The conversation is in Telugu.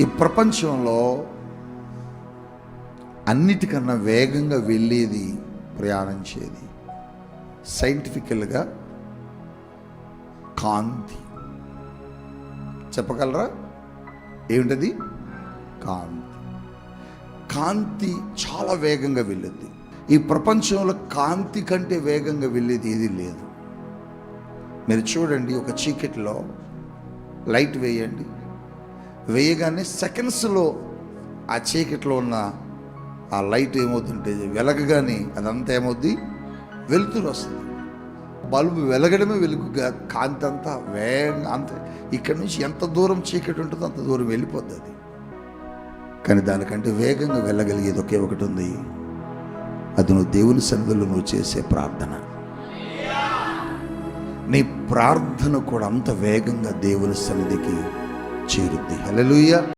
ఈ ప్రపంచంలో అన్నిటికన్నా వేగంగా వెళ్ళేది, ప్రయాణించేది సైంటిఫికల్గా కాంతి. చెప్పగలరా ఏమిటది? కాంతి. కాంతి చాలా వేగంగా వెళ్ళేది. ఈ ప్రపంచంలో కాంతి కంటే వేగంగా వెళ్ళేది ఏది లేదు. మీరు చూడండి, ఒక చీకటిలో లైట్ వేయండి, వేయగానే సెకండ్స్లో ఆ చీకటిలో ఉన్న ఆ లైట్ ఏమవుతుంటే వెలగగానే అదంతా ఏమవుద్ది? వెలుతురు వస్తుంది. బల్బు వెలగడమే వెలుగుగా, కాంతి అంతా వేగంగా అంత ఇక్కడి నుంచి ఎంత దూరం చీకటి ఉంటుందో అంత దూరం వెళ్ళిపోద్ది అది. కానీ దానికంటే వేగంగా వెళ్ళగలిగేది ఒకే ఒకటి ఉంది, అది నువ్వు దేవుని సన్నిధిలో నువ్వు చేసే ప్రార్థన. నీ ప్రార్థన కూడా అంత వేగంగా దేవుని సన్నిధికి చేరుద్ది. హల్లెలూయా.